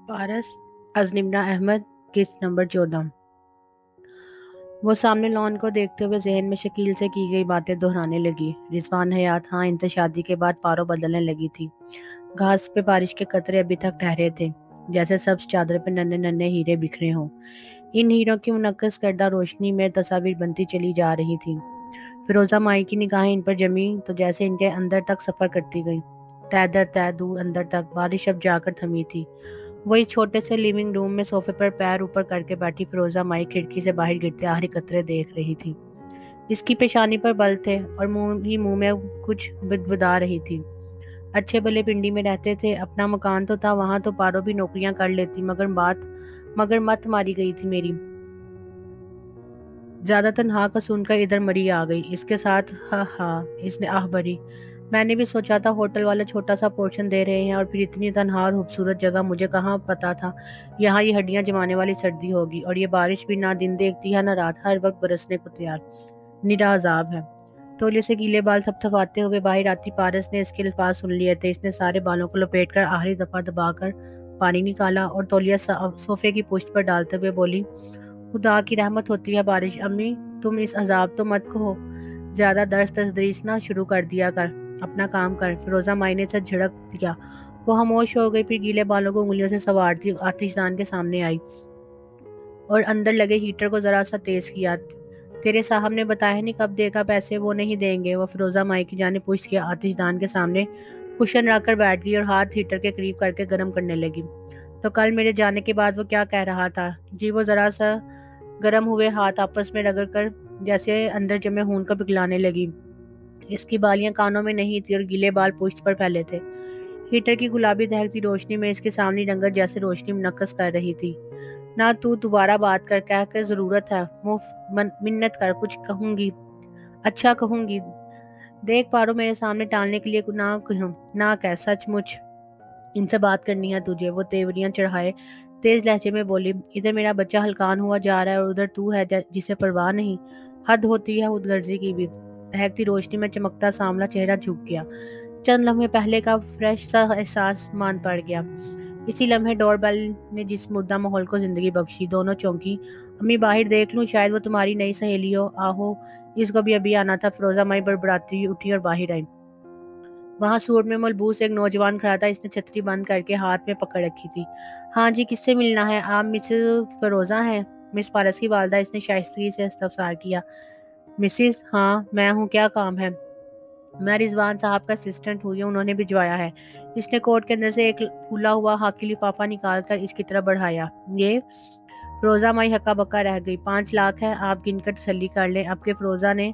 पारस। अजनिमना अहमद। किस्त नंबर 14। वो सामने लॉन को देखते हुए जहन में शकील से की गई बातें दोहराने लगी। रिजवान हयात, हाँ, इनसे शादी के बाद पारो बदलने लगी थी। घास पे बारिश के कतरे अभी तक ठहरे थे, जैसे सब्ज चादर पे नन्हे नन्हे हीरे बिखरे हों। इन हीरों की मुनक्कस करदा रोशनी में तस्वीर बनती चली जा रही थी। फिरोजा माई की निगाहें इन पर जमी तो जैसे इनके अंदर तक सफर करती गई, तय दर तय दूर अंदर तक। बारिश अब जाकर थमी थी। वही छोटे से लिविंग रूम में सोफे पर पैर ऊपर करके बैठी फिरोजा माई खिड़की से बाहर गिरते आखिरी कतरे देख रही थी। इसकी पेशानी पर बल थे और मुंह में कुछ बुदबुदा रही थी। अच्छे भले पिंडी में रहते थे, अपना मकान तो था, वहां तो पारो भी नौकरियां कर लेती, मगर मत मारी गई थी मेरी। ज्यादा तनहा का सुनकर इधर मरी आ गई। इसके साथ हा हा, इसने आह भरी। मैंने भी सोचा था होटल वाला छोटा सा पोर्शन दे रहे हैं, और फिर इतनी तनहा और खूबसूरत जगह, मुझे कहाँ पता था यहाँ ये हड्डियां जमाने वाली सर्दी होगी, और ये बारिश भी ना दिन देखती है ना रात, हर वक्त बरसने को तैयार। निरा अजाब है। तौलिए से गीले बाल थपथपाते हुए बाहर आती पारस ने इसके अल्फाज सुन लिए थे। इसने सारे बालों को लपेटकर आखिरी दफा दबाकर पानी निकाला और तौलिया सोफे की पुश्त पर डालते हुए बोली, खुदा की रहमत होती है बारिश। अम्मी, तुम इस अजाब तो मत कहो, ज्यादा दर्द तदरीस ना शुरू कर दिया कर, अपना काम कर। फिरोजा माई ने से झिड़क दिया। वो खामोश हो गई, फिर गीले बालों को उंगलियों से सवारती आतिशदान के सामने आई और अंदर लगे हीटर को जरा सा तेज किया। तेरे साहब ने बताया नहीं कब देगा पैसे, वो नहीं देंगे। वो फिरोजा माई की जाने पुश्त किया आतिशदान के सामने कुशन रखकर बैठ गई और हाथ हीटर के करीब करके गर्म करने लगी। तो कल मेरे जाने के बाद वो क्या कह रहा था जी? वो जरा सा गर्म हुए हाथ आपस में रगड़ कर जैसे अंदर जमे खून को पिघलाने लगी। इसकी बालियां कानों में नहीं थी और गीले बाल पुश्त पर फैले थे। हीटर की गुलाबी दहकती रोशनी में इसके सामने रंगत जैसे रोशनी मुनक्कस कर रही थी। ना तू दोबारा बात कर, कह कर जरूरत है, मिन्नत कर, कुछ कहूंगी, अच्छा कहूंगी। देख पारो, मेरे सामने टालने के लिए ना कहूं, ना कह, सचमुच इनसे बात करनी है तुझे। वो तेवरियां चढ़ाए तेज लहजे में बोली, इधर मेरा बच्चा हलकान हुआ जा रहा है और उधर तू है जिसे परवाह नहीं। हद होती है खुदगर्जी की भी। दहकती रोशनी में चमकता सांवला चेहरा झुक गया। चंद लम्हे पहले का फ्रेश सा एहसास मान पड़ गया। इसी लम्हे डोरबेल ने जिस मुर्दा माहौल को जिंदगी बख्शी। दोनों चौंकी। अम्मी, बाहर देख लूं, शायद वो तुम्हारी नई सहेली हो। आहो, इसको भी अभी आना था। फिरोजा माई बड़बड़ाती हुई उठी और बाहर आई। वहां सूट में मलबूस एक नौजवान खड़ा था। इसने छतरी बंद करके हाथ में पकड़ रखी थी। हाँ जी, किससे मिलना है? आप मिसेस फिरोजा हैं? मिस पारस की वालदा। इसने शाइस्तगी से इस्तफसार किया। मिसिस, हाँ मैं हूँ, क्या काम है? मैं रिजवान साहब का असिस्टेंट हूँ, ये उन्होंने भिजवाया है। इसने कोट के अंदर से एक फूला हुआ हाकी लिफाफा निकाल कर इसकी तरफ बढ़ाया। ये फिरोजा माई हक्का बक्का रह गई। 5 लाख है, आप गिनकर तसल्ली कर लें। आपके फिरोजा ने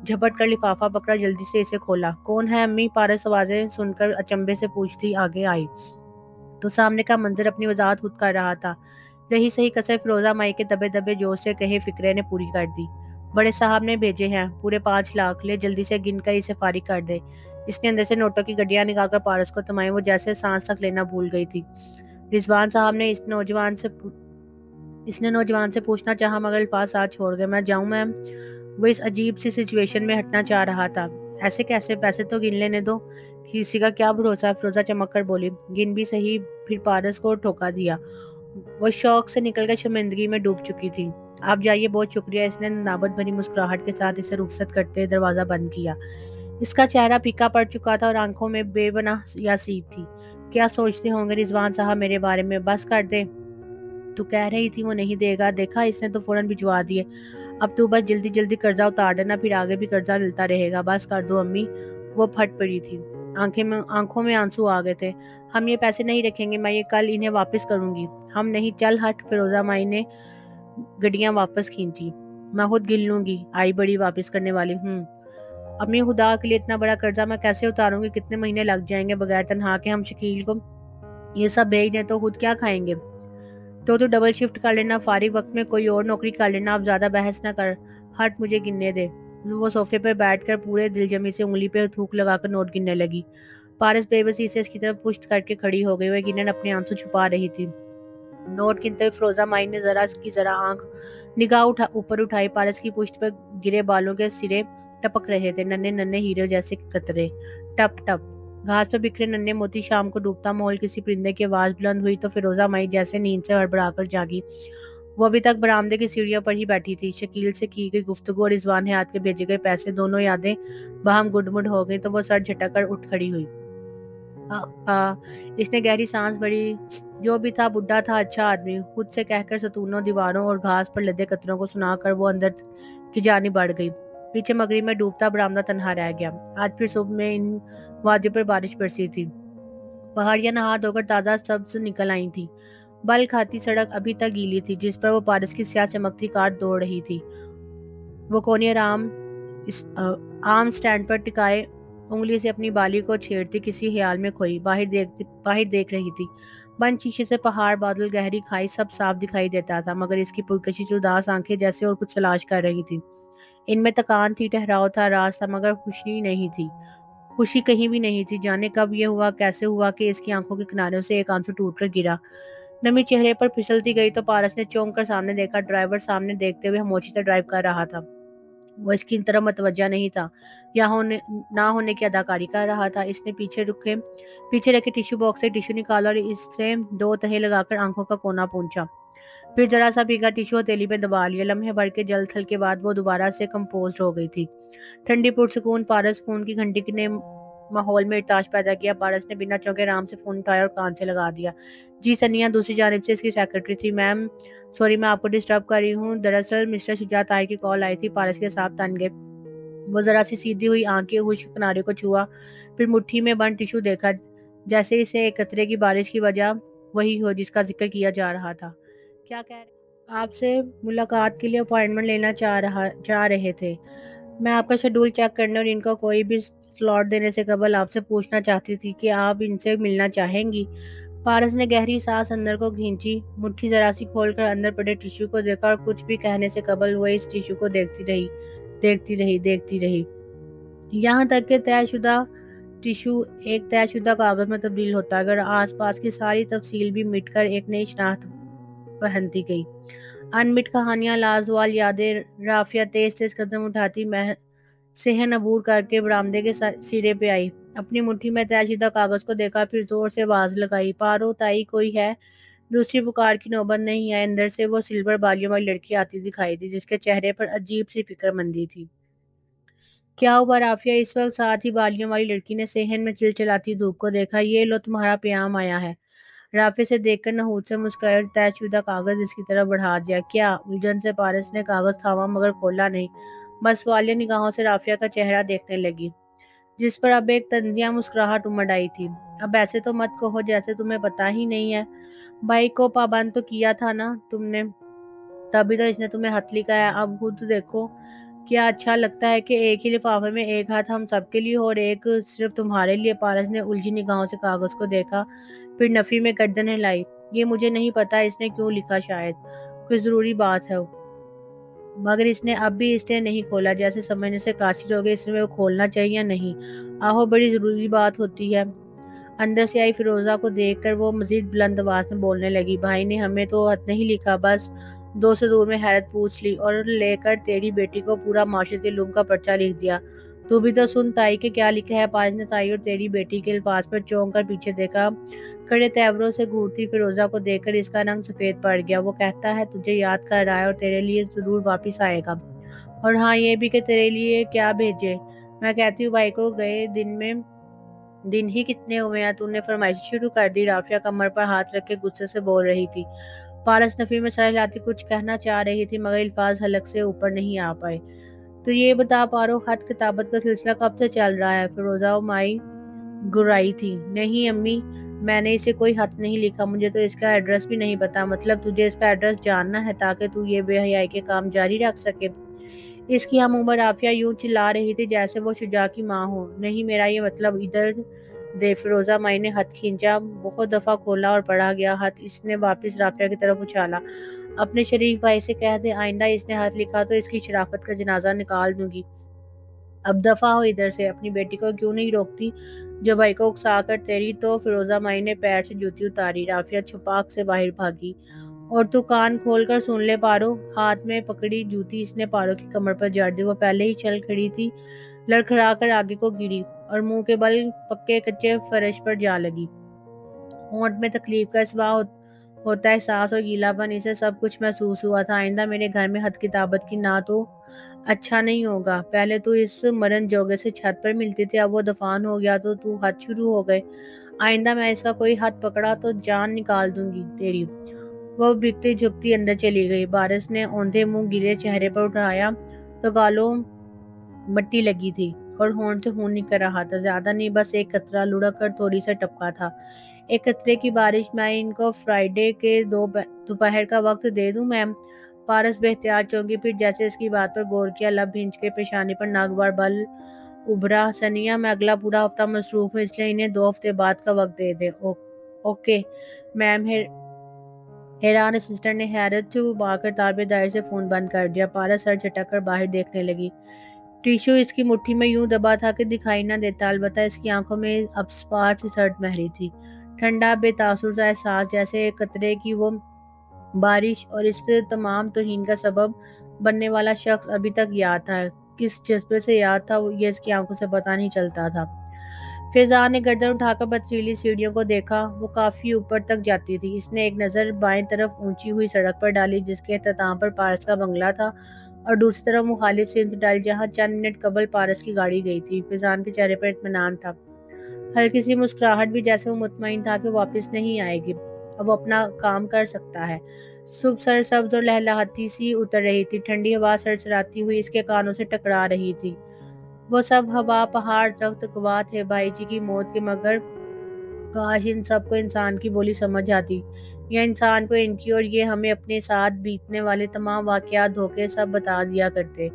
झपट कर लिफाफा पकड़ा, जल्दी से इसे खोला। कौन है अम्मी? पारस आवाजें सुनकर अचंभे से पूछती आगे आई तो सामने का मंजर अपनी वजाहत खुद कर रहा था। रही सही कसर फिरोजा माई के दबे दबे जोश से कहे फिक्रे ने पूरी कर दी। बड़े साहब ने भेजे हैं, पूरे 5 लाख, ले जल्दी से गिनकर इसे फारिग कर दे। इसने अंदर से नोटों की गड्डियां निकालकर पारस को थमाई। वो जैसे सांस तक लेना भूल गई थी। रिजवान साहब ने इसने नौजवान से पूछना चाहा, मगर अल्फाज साथ छोड़ गए। मैं जाऊं मैम? वो इस अजीब सी सिचुएशन में हटना चाह रहा था। ऐसे कैसे? पैसे तो गिन लेने दो, किसी का क्या भरोसा? फिरोजा चमक कर बोली, गिन भी सही। फिर पारस को ठोका दिया। वो शौक से निकलकर शर्मिंदगी में डूब चुकी थी। आप जाइए, बहुत शुक्रिया। इसने नाबत भरी मुस्कुराहट के साथ इसे रुखसत करते दरवाजा बंद किया। इसका चेहरा फीका पड़ चुका था और आंखों में बेबना या सी थी। क्या सोचते होंगे रिजवान साहब मेरे बारे में? बस कर दे। तू कह रही थी वो नहीं देगा, देखा इसने तो फौरन भिजवा दिए। अब तू बस जल्दी जल्दी कर्जा उतार देना, फिर आगे भी कर्जा मिलता रहेगा। बस कर दो अम्मी। वो फट पड़ी थी। आंखों में आंसू आ गए थे। हम ये पैसे नहीं रखेंगे, मैं ये कल इन्हें वापस करूंगी। हम नहीं, चल हट। फिरोजा माई ने गड्डियां वापस खींची। मैं खुद गिन लूंगी, आई बड़ी वापस करने वाली हूँ। अम्मी, खुदा के लिए इतना बड़ा कर्जा मैं कैसे उतारूंगी? कितने महीने लग जाएंगे बगैर तनहा के? हम शकील को ये सब भेज दें तो खुद क्या खाएंगे? तो तू डबल शिफ्ट कर लेना, फारिग वक्त में कोई और नौकरी कर लेना। अब ज्यादा बहस ना कर, हट, मुझे गिनने दे। वो सोफे पर बैठकर पूरे दिलजमी से उंगली पे थूक लगाकर नोट गिनने लगी। पारस बेबसी से इसकी तरफ पुश्त करके खड़ी हो गई। वह गिनन अपने आंसू छुपा रही थी। नोट गिनते हुए फिरोजा माई ने जरा आंख निगाह ऊपर उठाई। पारस की पुश्त पर गिरे बालों के सिरे टपक रहे थे, नन्हे नन्हे हीरे जैसे कतरे। टप टप। घास पर बिखरे नन्हे मोती, शाम को डूबता माहौल, किसी परिंदे की आवाज बुलंद हुई तो फिरोजा माई जैसे नींद से हड़बड़ाकर जागी। वो अभी तक बरामदे की सीढ़ियों पर ही बैठी थी। शकील से की गई गुफ्तगू और रिजवान हयात के भेजे गए पैसे, दोनों यादें बाहम गुडमुड हो गई तो वो सर झटक कर उठ खड़ी हुई। आ, आ, इसने गहरी सांस भरी। जो भी था बुढ़ा था, अच्छा आदमी, खुद से कहकर सतूनों, दीवारों और घास पर लदे कतरों को सुनाकर वो अंदर की जानी बढ़ गई। पीछे मगरी में डूबता बरामदा तन्हा रह गया। आज फिर सुबह में इन वादियों पर बारिश बरसी थी। पहाड़ियां नहा धोकर ताजा सब्ज निकल आई थी। बल खाती सड़क अभी तक गीली थी, जिस पर वो पारस की स्याह चमकती कार दौड़ रही थी। वो कोनियर आम स्टैंड पर टिकाए उंगली से अपनी बाली को छेड़ती किसी ख्याल में खोई बाहर देख रही थी। बंद शीशे से पहाड़, बादल, गहरी खाई सब साफ दिखाई देता था, मगर इसकी पुरकशिश उदास आंखें जैसे और कुछ तलाश कर रही थी। इनमें थकान थी, ठहराव था, राज था, मगर खुशी नहीं थी। खुशी कहीं भी नहीं थी। जाने कब ये हुआ, कैसे हुआ कि इसकी आंखों के किनारों से एक आंसू टूटकर गिरा। नमी चेहरे पर फिसलती गई तो पारस ने चौंक कर सामने देखा। ड्राइवर सामने देखते हुए खामोशी से ड्राइव कर रहा था। वो इसकी तरफ मतवज्जा नहीं था या होने ना होने की अदाकारी कर रहा था। इसने पीछे रखे टिश्यू बॉक्स से टिश्यू निकाला और इससे दो तहे लगाकर आंखों का कोना पूंछा। फिर जरा सा भीगा टिश्यू हथेली में दबा लिया। लम्हे भर के जल थल के बाद वो दोबारा से कंपोज हो गई थी। ठंडी पुरसुकून पारस फोन की घंटी ने माहौल में इर्ताश पैदा किया। पारस ने बिना चौंके आराम से फोन उठाया और कान से लगा दिया। जी सनिया दूसरी जानिब से इसकी सेक्रेटरी थी। मैम सॉरी, मैं आपको डिस्टर्ब कर रही हूँ। दरअसल मिस्टर शुजात ताहिर की कॉल आई थी। पारस के साथ तन गए। वो जरा सी सीधी हुई आंखें होश के किनारे को छुआ, फिर मुट्ठी में बंद टिश्यू देखा, जैसे इसे एक कतरे की बारिश की वजह वही हो जिसका जिक्र किया जा रहा था। क्या कह रहे? आपसे मुलाकात के लिए अपॉइंटमेंट लेना चाह रहे थे। मैं आपका शेड्यूल चेक करने और इनको कोई भी स्लॉट देने से कबल आपसे पूछना चाहती थी कि आप इनसे मिलना चाहेंगी। पारस ने गहरी सांस अंदर को खींची, मुट्ठी जरा सी खोलकर अंदर पड़े टिश्यू को देखा और कुछ भी कहने से कबल वो इस टिश्यू को देखती रही। यहाँ तक कि तयशुदा टिश्यू एक तयशुदा कागज में तब्दील होता, अगर आसपास की सारी तफसील भी मिटकर एक नई शनाख्त पहनती गई। अनमिट कहानियां, लाजवाल यादें। राफिया तेज तेज कदम उठाती सेहन अबूर करके बरामदे के सिरे पे आई। अपनी मुट्ठी में तयशुदा कागज को देखा, फिर जोर से आवाज लगाई, पारो ताई कोई है? दूसरी पुकार की नौबत नहीं आई। अंदर से वो सिल्वर बालियों वाली लड़की आती दिखाई दी, जिसके चेहरे पर अजीब सी फिक्रमंदी थी। क्या हुआ राफिया? इस वक्त साथ ही बालियों वाली लड़की ने सेहन में चिलचिलाती धूप को देखा। ये लो तुम्हारा प्याम आया है। राफिया से देखकर नहूत से मुस्कुराए और तयशुदा कागज इसकी तरफ बढ़ा दिया। क्या? उलझन से पारस ने कागज थामा मगर खोला नहीं, बस सवालिया निगाहों से राफिया का चेहरा देखने लगी, जिस पर अब एक तंजिया मुस्कुराहट उमड़ आई थी। अब ऐसे तो मत कहो जैसे तुम्हें पता ही नहीं है। भाई को पाबंद तो किया था ना तुमने, तभी तो इसने तुम्हें हथ लिखा है। अब खुद देखो, क्या अच्छा लगता है कि एक ही लिफाफे में एक हाथ हम सबके लिए हो और एक सिर्फ तुम्हारे लिए। पारस ने उलझी निगाहों से कागज को देखा, फिर नफी में गर्दन हिलाई। ये मुझे नहीं पता इसने क्यों लिखा, शायद कोई जरूरी बात है, मगर इसने अब भी इसलिए नहीं खोला जैसे समझने से काशिश हो गई इसमें वो खोलना चाहिए या नहीं। आहो, बड़ी जरूरी बात होती है। अंदर से आई फिरोजा को देखकर वो मजीद बुलंद आवाज में बोलने लगी। भाई ने हमें तो खत नहीं लिखा, बस दो से दूर में हैरत पूछ ली और लेकर तेरी बेटी को पूरा माशरती इल्लूम का पर्चा लिख दिया। तू भी तो सुन ताई के क्या लिखा है। पारस ने ताई और तेरी बेटी के अल्फाज पर चौंक कर पीछे देखा। कड़े तेवरों से घूरती फिरोजा को देखकर इसका रंग सफेद पड़ गया। वो कहता है तुझे याद कर रहा है और तेरे लिए जरूर वापिस आएगा। और हाँ, ये भी कि तेरे लिए क्या भेजे। मैं कहती हूँ भाई को गए दिन ही कितने हुए हैं, तूने फरमाइश शुरू कर दी। राफिया कमर पर हाथ रख के गुस्से से बोल रही थी। पारस नफी में सर हिलाती कुछ कहना चाह रही थी, मगर अल्फाज हलक से ऊपर नहीं आ पाए। तो ये बता पारो, खत किताबत का सिलसिला कब से चल रहा है? फिरोजा माई गुर्राई थी। नहीं अम्मी, मैंने इसे कोई खत नहीं लिखा, मुझे तो इसका एड्रेस भी नहीं पता। मतलब तुझे इसका एड्रेस जानना है ताकि तू ये बेहयाई के काम जारी रख सके? इसकी हम उम्र आफिया यूं चिल्ला रही थी जैसे वो शुजा की माँ हो। नहीं, मेरा ये मतलब, इधर दे। फिरोजा माई ने खत खींचा, बहुत दफा खोला और पढ़ा गया खत इसने वापस राफिया की तरफ उछाला। अपने शरीफ भाई से कह दे आइंदा इसने खत लिखा तो इसकी शराफत का जनाजा निकाल दूंगी। अब दफा हो इधर से। अपनी बेटी को क्यों नहीं रोकती जो भाई को उकसा कर तेरी। तो फिरोजा माई ने पैर से जूती उतारी। राफिया छुपाक से बाहर भागी। और तू कान खोल कर सुन ले पारो। हाथ में पकड़ी जूती इसने पारो की कमर पर जड़ दी। वो पहले ही चल खड़ी थी, लड़खड़ा कर आगे को गिरी। اور منہ کے بل پکے کچے فرش پر جا لگی۔ ہونٹ میں تکلیف کا سوا ہوتا احساس اور گیلا پن، اسے سب کچھ محسوس ہوا تھا۔ آئندہ میرے گھر میں خط کتابت کی نہ تو اچھا نہیں ہوگا۔ پہلے تو اس مرن جوگے سے چھت پر ملتی تھی، اب وہ دفان ہو گیا تو خط شروع ہو گئے۔ آئندہ میں اس کا کوئی ہاتھ پکڑا تو جان نکال دوں گی تیری۔ وہ بکتی جھکتی اندر چلی گئی۔ بارش نے اوندھے منہ گرے چہرے پر اٹھایا تو گالوں مٹی لگی تھی اور ہونٹ سے خون نکل رہا تھا، زیادہ نہیں، بس ایک قطرہ لڑک کر تھوڑی سے ٹپکا تھا۔ ایک قطرے کی بارش، میں ان کو فرائیڈے کے دوپہر کا وقت دے دوں میم؟ پارس بے اختیار چونکی، پھر جیسے اس کی بات پر غور کیا، لب بھینچ کے پیشانی پر ناگوار بل ابھرا۔ سنیا، میں اگلا پورا ہفتہ مصروف ہوں، اس لیے انہیں 2 ہفتے بعد کا وقت دے دیں۔ Okay ma'am. حیران اسسٹنٹ نے حیرت پا کر تابع داری سے فون بند کر دیا۔ پارس سر جھٹک کر باہر دیکھنے لگی۔ ٹیشو اس کی مٹھی میں یوں دبا تھا کہ دکھائی نہ دیتا، البتہ اس کی آنکھوں میں اب اسپاٹ سی سرد مہری تھی، ٹھنڈا بے تاثر سا احساس، جیسے ایک قطرے کی وہ بارش اور اس تمام توہین کا سبب بننے والا شخص ابھی تک یاد تھا۔ کس جذبے سے یاد تھا یہ اس کی آنکھوں سے پتہ نہیں چلتا تھا۔ فضا نے گردن اٹھا کر پتھریلی سیڑھیوں کو دیکھا، وہ کافی اوپر تک جاتی تھی۔ اس نے ایک نظر بائیں طرف اونچی ہوئی سڑک پر ڈالی جس کے اختتام پر پارس کا بنگلہ تھا، اور دوسری طرف مخالف سمت ڈالی جہاں چند منٹ قبل پارس کی گاڑی گئی تھی۔ فضا کے چہرے پر اطمینان تھا، ہلکی سی مسکراہٹ بھی، جیسے وہ مطمئن تھا کہ وہ واپس نہیں آئے گی، اب وہ اپنا کام کر سکتا ہے۔ صبح سرسبز اور لہلہاتی سی اتر رہی تھی، ٹھنڈی ہوا سرسراتی ہوئی اس کے کانوں سے ٹکرا رہی تھی۔ وہ سب ہوا، پہاڑ، درخت گواہ تھے بھائی جی کی موت کے، مگر کاش ان سب کو انسان کی بولی سمجھ آتی، یا انسان کو ان کی اور یہ ہمیں اپنے ساتھ بیتنے والے تمام واقعات دھوکے سب بتا دیا کرتے۔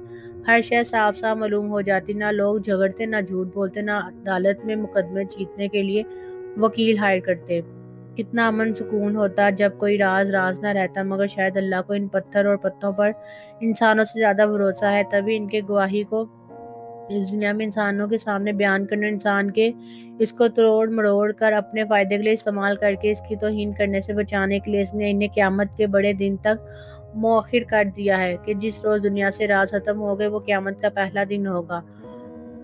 ہر شے صاف صاف معلوم ہو جاتی، نہ لوگ جھگڑتے، نہ جھوٹ بولتے، نہ عدالت میں مقدمے جیتنے کے لیے وکیل ہائر کرتے۔ کتنا امن سکون ہوتا جب کوئی راز نہ رہتا، مگر شاید اللہ کو ان پتھر اور پتوں پر انسانوں سے زیادہ بھروسہ ہے، تبھی ان کے گواہی کو اس دنیا میں انسانوں کے سامنے بیان کرنے، انسان کے اس کو توڑ مروڑ کر اپنے فائدے کے لیے استعمال کر کے اس کی توہین کرنے سے بچانے کے لیے اس نے انہیں قیامت کے بڑے دن تک مؤخر کر دیا ہے کہ جس روز دنیا سے راز ختم ہو گئے وہ قیامت کا پہلا دن ہوگا۔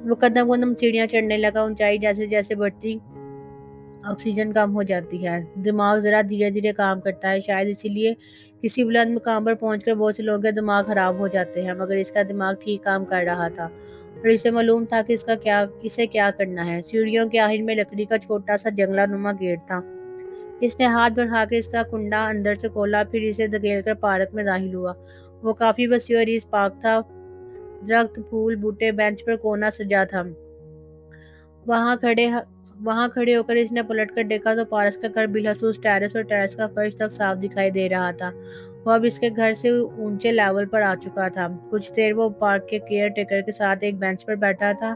وہ قدم قدم سیڑھیاں چڑھنے لگا، اونچائی جیسے جیسے بڑھتی آکسیجن کم ہو جاتی ہے، دماغ ذرا دھیرے دھیرے کام کرتا ہے، شاید اسی لیے کسی بلند مقام پر پہنچ کر بہت سے لوگوں کے دماغ خراب ہو جاتے ہیں، مگر اس کا دماغ ٹھیک کام کر رہا تھا اور اسے معلوم تھا کہ اسے کیا کرنا ہے۔ سیڑھیوں کے آخر میں لکڑی کا چھوٹا سا جنگلہ نما گیٹ تھا۔ اس نے ہاتھ بڑھا کر اس کا کنڈا اندر سے کھولا، پھر اسے دھکیل کر پارک میں داخل ہوا۔ وہ کافی وسیع اور ریز پاک تھا، درخت، پھول، بوٹے، بینچ پر کونا سجا تھا۔ وہاں کھڑے ہو کر اس نے پلٹ کر دیکھا تو پارس کا گھر بالخصوص ٹیرس اور ٹیرس کا فرش تک صاف دکھائی دے رہا تھا۔ وہ اب اس کے گھر سے اونچے لیول پر آ چکا تھا۔ کچھ دیر وہ پارک کے کیئر ٹیکر کے ساتھ ایک بینچ پر بیٹھا تھا۔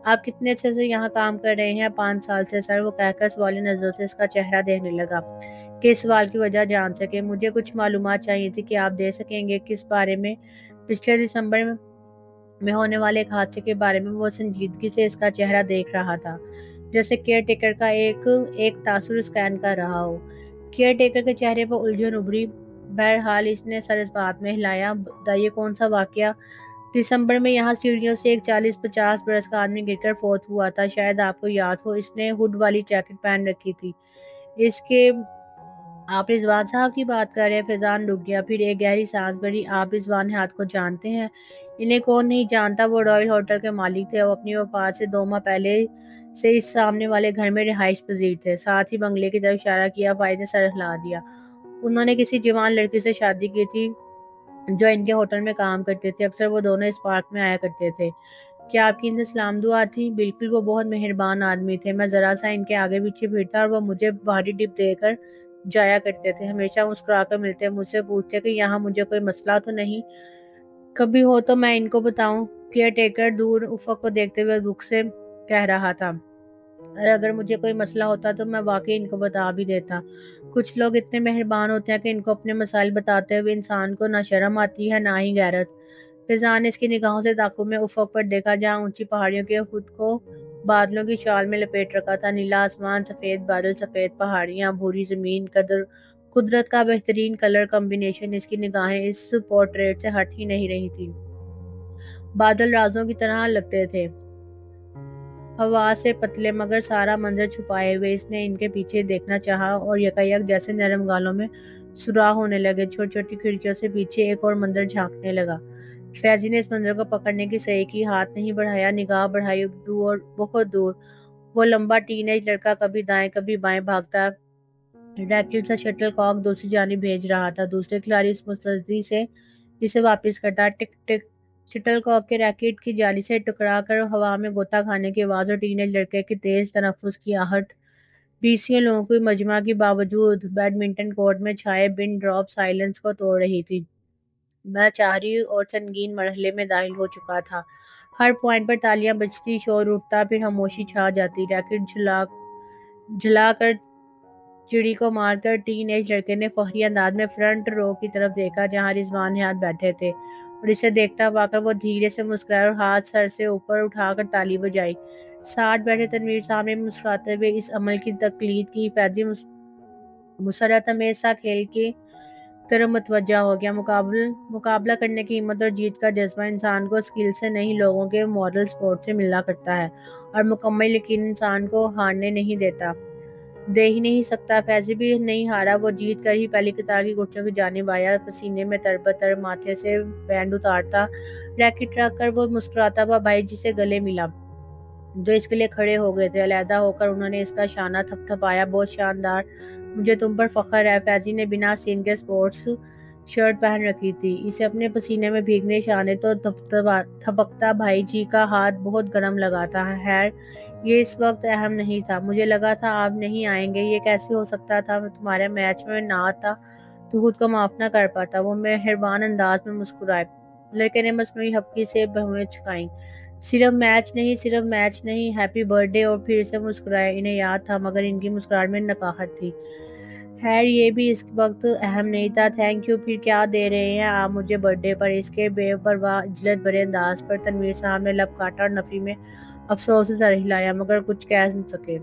آپ کتنے عرصے سے یہاں کام کر رہے ہیں؟ 5 سال سے سر، وہ کہہ کر سوالی نظروں سے اس کا چہرہ دیکھنے لگا کہ اس سوال کی وجہ جان سکے۔ مجھے کچھ معلومات چاہیے تھی کہ آپ دے سکیں گے؟ کس بارے میں؟ پچھلے دسمبر میں ہونے والے ایک حادثے کے بارے میں۔ وہ سنجیدگی سے اس کا چہرہ دیکھ رہا تھا جیسے کیئر ٹیکر کا ایک تاثر اسکین کر رہا ہو۔ کیئر ٹیکر کے چہرے پر الجھن ابھری۔ بہرحال اس نے سر اس بات میں ہلایا۔ بتائیے کون سا واقعہ؟ دسمبر میں یہاں سیڑھیوں سے ایک 40-50 برس کا آدمی گر کر فوت ہوا تھا، شاید آپ کو یاد ہو۔ اس نے ہڈ والی جیکٹ پہن رکھی تھی۔ اس کے آپ رضوان صاحب کی بات کر رہے ہیں؟ فیضان رک گیا، پھر ایک گہری سانس بھری۔ آپ رضوان حیات کو جانتے ہیں؟ انہیں کون نہیں جانتا، وہ رائل ہوٹل کے مالک تھے، وہ اپنی وفات سے 2 ماہ پہلے سے اس سامنے والے گھر میں رہائش پذیر تھے۔ ساتھ ہی بنگلے کی طرف اشارہ کیا۔ فائز نے سر ہلا دیا۔ انہوں نے کسی جوان لڑکی سے شادی کی تھی جو ان کے ہوٹل میں کام کرتی تھی، اکثر وہ دونوں اس پارک میں آیا کرتے تھے۔ کیا آپ کی ان سے سلام دعا تھی؟ بالکل، وہ بہت مہربان آدمی تھے، میں ذرا سا ان کے آگے پیچھے پھرتا اور وہ مجھے بھاری ٹپ دے کر جایا کرتے تھے، ہمیشہ مسکرا کر ملتے، مجھ سے پوچھتے کہ یہاں مجھے کوئی مسئلہ تو نہیں، کبھی ہو تو میں ان کو بتاؤں؟ کیئر ٹیکر دور افق کو دیکھتے ہوئے دکھ سے کہہ رہا تھا، اور اگر مجھے کوئی مسئلہ ہوتا تو میں واقعی ان کو بتا بھی دیتا۔ کچھ لوگ اتنے مہربان ہوتے ہیں کہ ان کو اپنے مسائل بتاتے ہوئے انسان کو نہ شرم آتی ہے نہ ہی غیرت۔ فضا نے اس کی نگاہوں سے تعاقب میں افق پر دیکھا جہاں اونچی پہاڑیوں کے خود کو بادلوں کی شال میں لپیٹ رکھا تھا، نیلا آسمان، سفید بادل، سفید پہاڑیاں، بھوری زمین، قدرت کا بہترین کلر کمبینیشن۔ اس کی نگاہیں اس پورٹریٹ سے ہٹ ہی نہیں رہی تھی۔ بادل رازوں کی طرح لگتے تھے، हवा से पतले मगर सारा मंजर छुपाए हुए। इसने इनके पीछे देखना चाहा और यकायक जैसे नरम गालों में सुराख होने लगे। छोटी छोटी खिड़कियों से पीछे एक और मंजर झांकने लगा। फैजी ने इस मंजर को पकड़ने की सही की, हाथ नहीं बढ़ाया, निगाह बढ़ाई दूर, बहुत दूर। वो लंबा टीनेज लड़का कभी दाएं कभी बाएं भागता रैकेट से शटल कॉक दूसरी जानिब भेज रहा था। दूसरे खिलाड़ी इस मुस्तैदी से इसे वापस करता। टिक टिक। शटल कॉक के रैकेट की जाली से टकरा कर हवा में गोता खाने की आवाज और टीनेज लड़के की तेज तनफ्फुस की आहट बीसियों लोगों की मजमा के बावजूद बैडमिंटन कोर्ट में छाए बिन ड्रॉप साइलेंस को तोड़ रही थी। मैं चाहरी और संगीन मरहले में दाखिल हो चुका था। हर पॉइंट पर तालियां बजती, शोर उठता, फिर खामोशी छा जाती। रैकेट झुला कर चिड़ी को मारकर टीन एज लड़के ने फखरी अंदाज में फ्रंट रो की तरफ देखा जहां रिजवान निहात बैठे थे, और इसे देखता पाकर वो धीरे से मुस्कुराए और हाथ सर से ऊपर उठाकर ताली बजाई। साथ बैठे तनवीर साहब ने मुस्कुराते हुए इस अमल की तकलीद की। फैजी मुसरत हमेशा खेल की तरफ मुतवज्जा हो गया। मुकाबला करने की हिम्मत और जीत का जज्बा इंसान को स्किल से नहीं, लोगों के मॉडल स्पोर्ट से मिला करता है, और मुकम्मल यकीन इंसान को हारने नहीं देता, दे ही नहीं सकता। फैजी भी नहीं हारा। वो जीत कर ही पहली कतार की कुर्सियों की जानिब आया, पसीने में तरबतर, माथे से बैंड उतारता। रैकेट रख कर वो मुस्कुराता हुआ भाई जी से गले मिला, जो इसके लिए खड़े हो गए थे। अलहदा होकर उन्होंने इसका शाना थपथपाया। बहुत शानदार, मुझे तुम पर फख्र है। फैजी ने बिना सीन के स्पोर्ट्स शर्ट पहन रखी थी। इसे अपने पसीने में भीगने शाने तो थपकता भाई जी का हाथ बहुत गर्म लगा था। खैर, ये इस वक्त अहम नहीं था। मुझे लगा था आप नहीं आएंगे। ये कैसे हो सकता था? मैं तुम्हारे मैच में ना आता तो खुद को माफ ना कर पाता। वो मेहरबान अंदाज में मुस्कुराए। लड़के ने मसनूई हपकी से भवें चुकाई। सिर्फ मैच नहीं, हैप्पी बर्थडे। और फिर से मुस्कुराए। इन्हें याद था, मगर इनकी मुस्कुराहट में नकाहत थी। खैर, ये भी इस वक्त अहम नहीं था। Thank you. फिर क्या दे रहे हैं आप मुझे बर्थडे पर? इसके बेपरवाह इज्जत भरे अंदाज पर तनवीर साहब ने लब काटा और नफी में अफसोस से सर हिलाया, मगर कुछ कह न सके।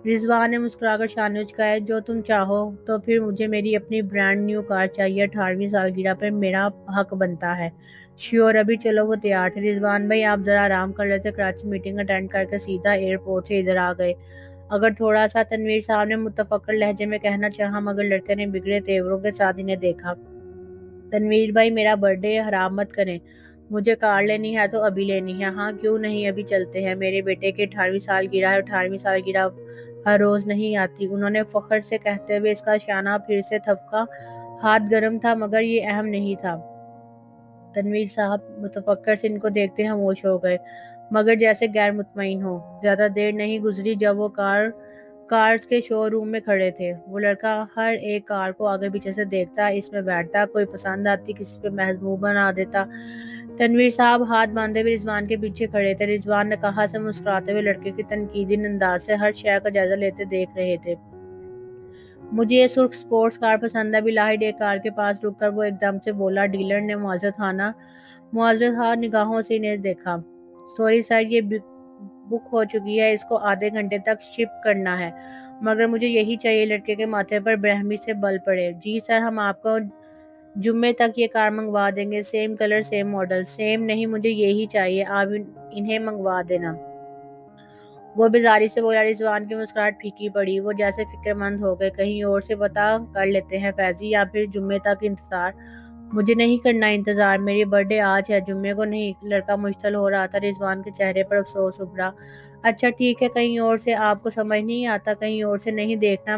रिजवान ने मुस्कुराकर शाने उचकाए। जो तुम चाहो। तो फिर मुझे मेरी अपनी ब्रांड न्यू कार चाहिए। 18वीं सालगिरह पर मेरा हक बनता है। श्योर, अभी चलो। वो तैयार थे। रिजवान भाई, आप जरा आराम कर लेते। कराची मीटिंग अटेंड करके सीधा एयरपोर्ट से इधर आ गए अगर थोड़ा सा? तनवीर साहब ने मुतफक्कर लहजे में कहना चाहा, मगर लड़के ने बिगड़े तेवरों के साथ इन्हें देखा। तनवीर भाई, मेरा बर्थडे है, हराम मत करें। मुझे कार लेनी है तो अभी लेनी है। हाँ, क्यों नहीं, अभी चलते हैं। मेरे बेटे की 18वीं सालगिरह है। 18वीं सालगिरह हर रोज नहीं आती। उन्होंने फख्र से कहते हुए इसका शाना फिर से थपका। हाथ गर्म था, मगर ये अहम नहीं था। तनवीर साहब मुतफक्कर से इनको देखते खामोश हो गए, मगर जैसे गैर मुतमईन हो। ज्यादा देर नहीं गुजरी जब वो कार्स के शोरूम में खड़े थे। वो लड़का हर एक कार को आगे पीछे से देखता, इसमें बैठता, कोई पसंद आती किसी पे महजूब बना देता। तनवीर साहब हाथ बांधे हुए रिजवान के पीछे खड़े थे। रिजवान ने कहा से मुस्कुराते हुए लड़के की तनकीदी अंदाज से हर शय का जायजा लेते देख रहे थे। मुझे ये सुर्ख स्पोर्ट्स कार पसंद है। बिलाहिड एक कार के पास रुककर वो एकदम से बोला। डीलर ने मुआवजा निगाहों से इन्हें देखा। सॉरी सर, ये बुक हो चुकी है। इसको आधे घंटे तक शिप करना है, मगर मुझे यही चाहिए। लड़के के माथे पर बेरहमी से बल पड़े। जी सर, हम आपको जुम्मे तक ये कार मंगवा देंगे। Same colour, same model. Same नहीं, मुझे यही चाहिए। आप इन्हें मंगवा देना। वो बेजारी से बोला। रिजवान की मुस्कुराहट फीकी पड़ी। वो जैसे फिक्रमंद हो गए। कहीं और से पता कर लेते हैं फैजी, या फिर जुम्मे तक इंतजार? मुझे नहीं करना इंतजार। मेरी बर्थडे आज है, जुम्मे को नहीं। लड़का मुश्तल हो रहा था। रिजवान के चेहरे पर अफसोस उभरा। अच्छा ठीक है, कहीं और से। आपको समझ नहीं आता? कहीं और से नहीं देखना।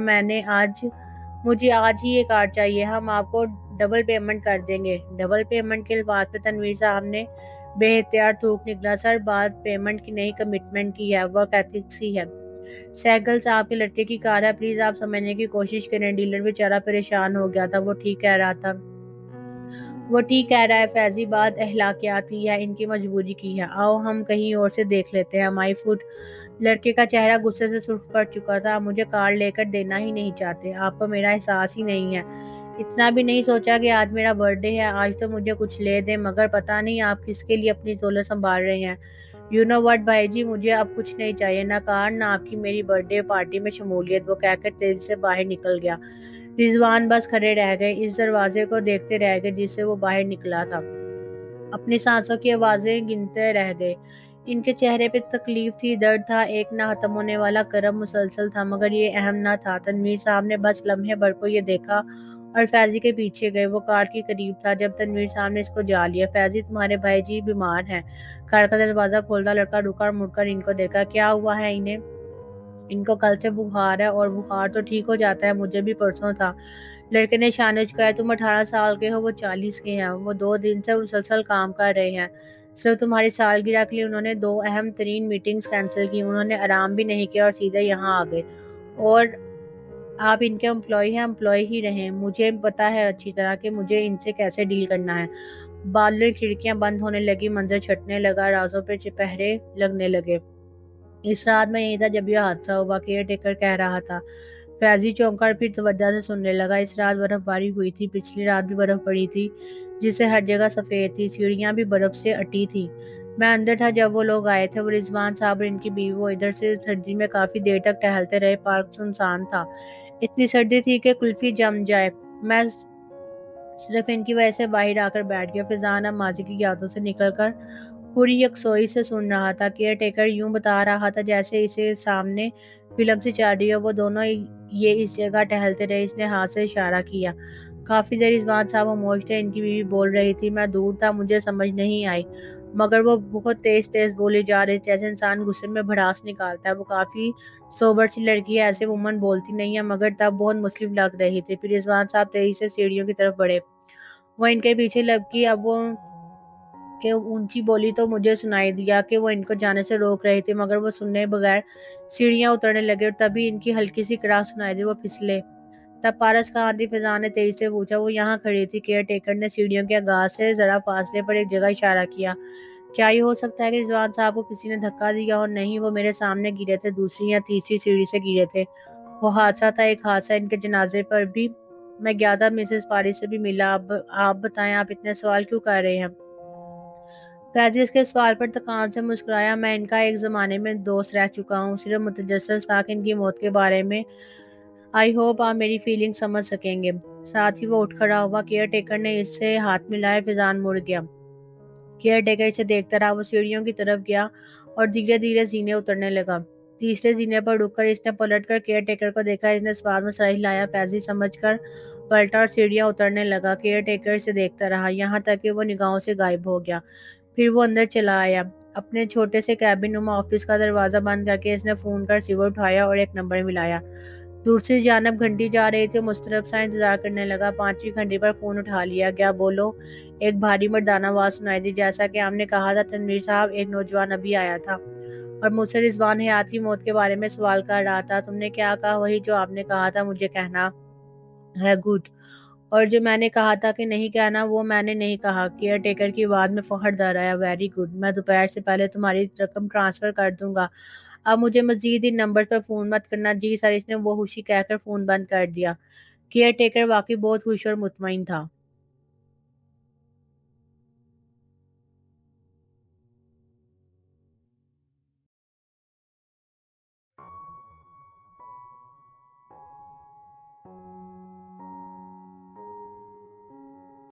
मुझे आज ही ये कार चाहिए। हम आपको डबल पेमेंट कर देंगे। डबल पेमेंट के अल्फाज पे तनवीर साहब ने बेहतियात थूक निकला। सर, बात पेमेंट की नहीं, कमिटमेंट की है। वर्क एथिक्स ही है। सैगल साहब के लड़के की कार है, प्लीज आप समझने की कोशिश करें। डीलर बेचारा परेशान हो गया था। वो ठीक कह रहा है फैजी, बात अहलाकियाती है, इनकी मजबूरी की है। आओ हम कहीं और से देख लेते हैं। My foot. लड़के का चेहरा गुस्से से सुर्ख पड़ चुका था। मुझे कार लेकर देना ही नहीं चाहते। आपको मेरा एहसास ही नहीं है। इतना भी नहीं सोचा कि आज मेरा बर्थडे है। आज तो मुझे कुछ ले दे, मगर पता नहीं आप किसके लिए अपनी दौलत संभाल रहे हैं। यू नो व्हाट भाई जी, मुझे अब कुछ नहीं चाहिए। ना कार, ना आपकी मेरी बर्थडे पार्टी में शमूलियत। वो कहकर तेजी से बाहर निकल गया। रिजवान बस खड़े रह गए, इस दरवाजे को देखते रह गए जिससे वो बाहर निकला था। अपनी सांसों की आवाजें गिनते रह गए। ان کے چہرے پہ تکلیف تھی، درد تھا، ایک نہ ختم ہونے والا کرب مسلسل تھا، مگر یہ اہم نہ تھا۔ تنویر صاحب نے بس لمحے بھر کو یہ دیکھا اور فیضی کے پیچھے گئے۔ وہ کار کے قریب تھا جب تنویر صاحب نے اس کو جا لیا۔ فیضی، تمہارے بھائی جی بیمار ہیں۔ کار کا دروازہ کھولتا لڑکا رکا اور مڑ کر ان کو دیکھا۔ کیا ہوا ہے انہیں؟ ان کو کل سے بخار ہے، اور بخار تو ٹھیک ہو جاتا ہے، مجھے بھی پرسوں تھا۔ لڑکے نے شانے چکایا۔ تم 18 سال کے ہو، وہ 40 کے ہیں۔ وہ 2 دن سے مسلسل کام کر رہے ہیں۔ صرف تمہاری سالگرہ کے لیے انہوں نے 2 اہم ترین میٹنگز کینسل کی۔ انہوں نے آرام بھی نہیں کیا اور سیدھے یہاں آ گئے۔ اور آپ ان کے امپلائی ہیں، امپلائی ہی رہیں۔ مجھے پتا ہے اچھی طرح کہ مجھے ان سے کیسے ڈیل کرنا ہے۔ بالوں کی کھڑکیاں بند ہونے لگی، منظر چھٹنے لگا، رازوں پہ چپہرے لگنے لگے۔ اس رات میں یہی تھا جب یہ حادثہ ہوا، کیئر ٹیکر کہہ رہا تھا۔ فیضی چونکا اور پھر توجہ سے سننے لگا۔ اس رات برف باری ہوئی تھی، پچھلی رات بھی برف پڑی تھی جس سے ہر جگہ سفید تھی، سیڑھیاں بھی برف سے اٹی تھی۔ میں اندر تھا جب وہ لوگ آئے تھے، وہ رضوان صاحب اور ان کی بیوی۔ وہ ادھر سے سردی میں کافی دیر تک ٹہلتے رہے، پارک سنسان تھا، اتنی سردی تھی کہ کلفی جم جائے۔ میں صرف ان کی وجہ سے باہر آ کر بیٹھ گیا۔ فضان اب ماضی کی یادوں سے نکل کر پوری یکسوئی سے سن رہا تھا۔ کیئر ٹیکر یوں بتا رہا تھا جیسے اسے سامنے فلم سے چل رہی ہو۔ وہ دونوں یہ اس جگہ ٹہلتے رہے۔ اس نے ہاتھ سے اشارہ کیا۔ کافی دیر رضوان صاحب خاموش تھے۔ ان کی بیوی بول رہی تھی۔ میں دور تھا، مجھے سمجھ نہیں آئی، مگر وہ بہت تیز تیز بولی جا رہی تھی، جیسے انسان غصے میں بھڑاس نکالتا ہے۔ وہ کافی سوبر سی لڑکی ہے، ایسے عموماً بولتی نہیں ہے، مگر تب بہت مسلم لگ رہی تھی۔ پھر رضوان صاحب تیزی سے سیڑھیوں کی طرف بڑھے۔ وہ ان کے پیچھے لپکی۔ اب وہ کہ اونچی بولی تو مجھے سنائی دیا کہ وہ ان کو جانے سے روک رہی تھی، مگر وہ سننے بغیر سیڑھیاں اترنے لگے اور تبھی ان کی ہلکی سی کراہ سنائی دی۔ وہ پھسلے۔ تب پارس کہاں تھی؟ فضان نے تیزی سے پوچھا۔ وہ یہاں کھڑی تھی۔ کیئر ٹیکر نے سیڑھیوں کے آغاز سے ذرا فاصلے پر ایک جگہ اشارہ کیا۔ کیا یہ ہو سکتا ہے کہ رضوان صاحب کو کسی نے دھکا دیا ہو؟ نہیں، وہ میرے سامنے گرے تھے، دوسری یا تیسری سیڑھی سے گرے تھے۔ وہ حادثہ تھا، ایک حادثہ۔ ان کے جنازے پر بھی میں گیا تھا، مسز پارس سے بھی ملا۔ اب آپ بتائیں، آپ اتنے سوال کیوں کر رہے ہیں؟ فیضی اس کے سوال پر تکان سے مسکرایا۔ میں ان کا ایک زمانے میں دوست رہ چکا ہوں، صرف متجسس تھا کہ ان کی موت کے بارے میں۔ آئی ہوپ آپ میری فیلنگ سمجھ سکیں گے۔ ساتھ ہی وہ اٹھ کھڑا ہوا۔ کیئر ٹیکر نے اس سے ہاتھ ملایا۔ فضان مڑ گیا۔ کیئر ٹیکر اسے دیکھتا رہا۔ وہ سیڑھیوں کی طرف گیا اور دھیرے دھیرے زینے اترنے لگا۔ تیسرے زینے پر رک کر اس نے پلٹ کر کیئر ٹیکر کو دیکھا۔ اس نے اس بات میں سر ہلایا۔ فیضی سمجھ کر پلٹا اور سیڑھیاں اترنے لگا۔ کیئر ٹیکر اسے دیکھتا رہا، یہاں تک کہ وہ نگاہوں سے غائب ہو گیا۔ پھر وہ اندر چلا آیا۔ اپنے چھوٹے سے کیبن نما آفس کا دروازہ بند کر کے اس نے فون کا ریسیور اٹھایا اور ایک نمبر ملایا۔ دوسری جانب گھنٹی جا رہی تھی۔ مسترب سا انتظار کرنے لگا۔ 5ویں گھنٹی پر فون اٹھا لیا گیا۔ بولو، ایک بھاری مردانہ آواز سنائی دی۔ جیسا کہ ہم نے کہا تھا تنویر صاحب، ایک نوجوان ابھی آیا تھا اور مجھ سے رضوان حیات کی موت کے بارے میں سوال کر رہا تھا۔ تم نے کیا کہا؟ وہی جو آپ نے کہا تھا مجھے کہنا ہے۔ گڈ۔ اور جو میں نے کہا تھا کہ نہیں کہنا، وہ میں نے نہیں کہا۔ کیئر ٹیکر کی آواز میں فخر در آیا۔ ویری گڈ، میں دوپہر سے پہلے تمہاری رقم ٹرانسفر کر دوں گا۔ اب مجھے مزید ان نمبرز پر فون مت کرنا۔ جی سر۔ اس نے وہ خوشی کہہ کر فون بند کر دیا۔ کیئر ٹیکر واقعی بہت خوش اور مطمئن تھا۔